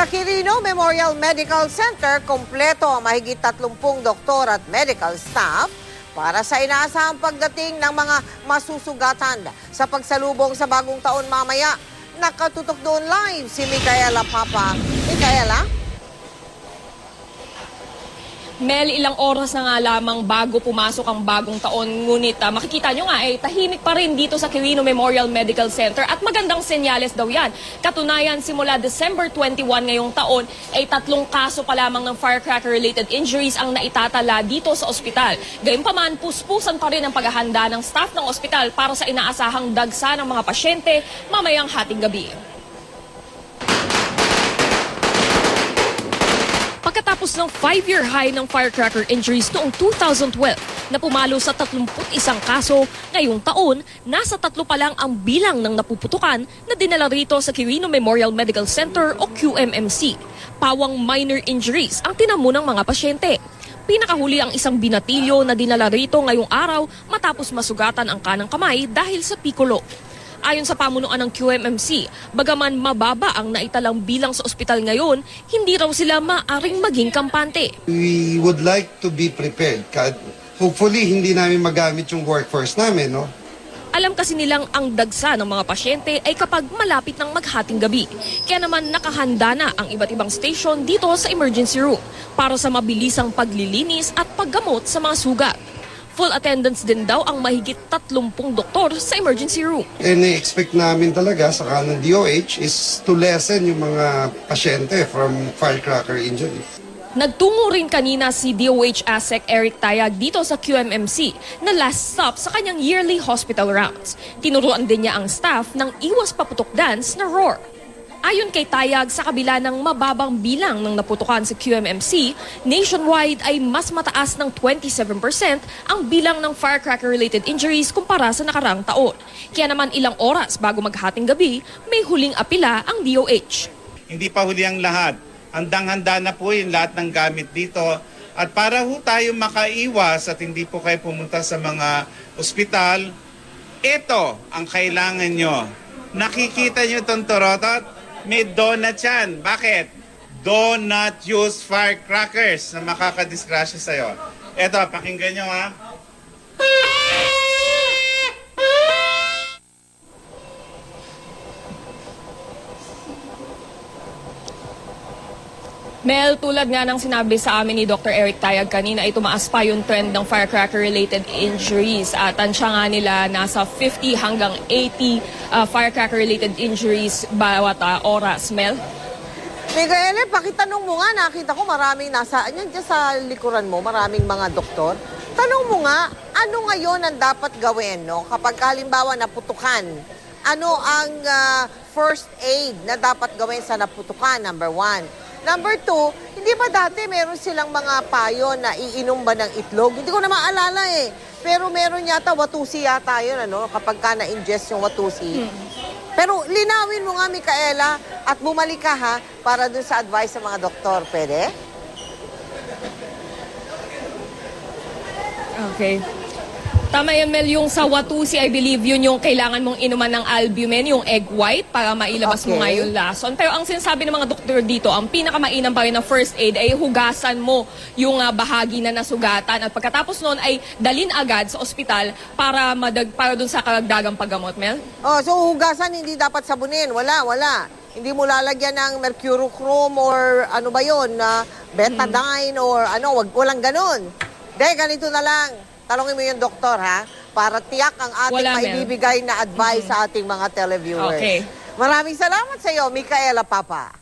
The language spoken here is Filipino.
Sa Quirino Memorial Medical Center, kompleto ang mahigit 30 doktor at medical staff para sa inaasahang pagdating ng mga masusugatan sa pagsalubong sa bagong taon mamaya. Nakatutok doon live si Micaela Papa. Micaela? Mel, ilang oras na nga lamang bago pumasok ang bagong taon. Ngunit makikita nyo nga tahimik pa rin dito sa Quirino Memorial Medical Center at magandang senyales daw yan. Katunayan, simula December 21 ngayong taon, 3 kaso pa lamang ng firecracker-related injuries ang naitatala dito sa ospital. Gayunpaman, puspusan pa rin ang paghahanda ng staff ng ospital para sa inaasahang dagsa ng mga pasyente mamayang hating gabi. Pagkatapos ng 5-year high ng firecracker injuries noong 2012 na pumalo sa 31 kaso, ngayong taon, nasa 3 pa lang ang bilang ng napuputukan na dinala rito sa Quirino Memorial Medical Center o QMMC. Pawang minor injuries ang tinamo ng mga pasyente. Pinakahuli ang isang binatilyo na dinala rito ngayong araw matapos masugatan ang kanang kamay dahil sa piccolo. Ayon sa pamunuan ng QMMC, bagaman mababa ang naitalang bilang sa ospital ngayon, hindi raw sila maaring maging kampante. We would like to be prepared. Hopefully, hindi namin magamit yung workforce namin, no? Alam kasi nilang ang dagsa ng mga pasyente ay kapag malapit ng maghating gabi. Kaya naman nakahanda na ang iba't ibang station dito sa emergency room para sa mabilisang paglilinis at paggamot sa mga sugat. Full attendance din daw ang mahigit 30 doktor sa emergency room. I-expect namin talaga sa kanang DOH is to lessen yung mga pasyente from firecracker injuries. Nagtungo rin kanina si DOH ASEC Eric Tayag dito sa QMMC na last stop sa kanyang yearly hospital rounds. Tinuruan din niya ang staff ng iwas paputok dance na roar. Ayon kay Tayag, sa kabila ng mababang bilang ng naputukan sa QMMC, nationwide ay mas mataas ng 27% ang bilang ng firecracker-related injuries kumpara sa nakaraang taon. Kaya naman ilang oras bago maghating gabi, may huling apila ang DOH. Hindi pa huli ang lahat. Handang-handa na po yung lahat ng gamit dito. At para ho tayo makaiwas at hindi po kayo pumunta sa mga ospital, ito ang kailangan nyo. Nakikita nyo itong torotot? May donut yan. Bakit? Do not use firecrackers na makakadisgrasya sa'yo. Eto, pakinggan nyo ha. Mel, tulad nga ng sinabi sa amin ni Dr. Eric Tayag kanina, ay tumaas pa yung trend ng firecracker-related injuries. At tansya nga nila nasa 50 hanggang 80 firecracker-related injuries bawat oras. Mel? Micaela, pakitanong mo nga, nakita ko maraming nasa, yan dyan sa likuran mo, maraming mga doktor. Tanong mo nga, ano ngayon ang dapat gawin, no? Kapag halimbawa naputukan, ano ang first aid na dapat gawin sa naputukan, number 1? Number 2, hindi ba dati meron silang mga payo na iinom ba ng itlog? Hindi ko na maalala eh. Pero meron yata, watusi yata yun, ano, kapag ka na-ingest yung watusi. Pero linawin mo nga, Micaela, at bumalik ka ha, para dun sa advice sa mga doktor. Pwede? Okay. Tama yan, Mel, yung sa watusi, I believe yun yung kailangan mong inuman ng albumin, yung egg white, para mailabas mo nga yung lason. Pero ang sinasabi ng mga doktor dito, ang pinakamainam pa rin ng first aid ay hugasan mo yung bahagi na nasugatan. At pagkatapos nun ay dalin agad sa ospital para dun sa karagdagang paggamot, Mel? Oh, so hugasan hindi dapat sabunin. Wala. Hindi mo lalagyan ng mercurochrome or ano ba yun, betadine or ano, walang ganun. Ganito na lang. Talungin mo yung doktor, ha? Para tiyak ang ating maibibigay na advice sa ating mga televiewers. Okay. Maraming salamat sa iyo, Micaela Papa.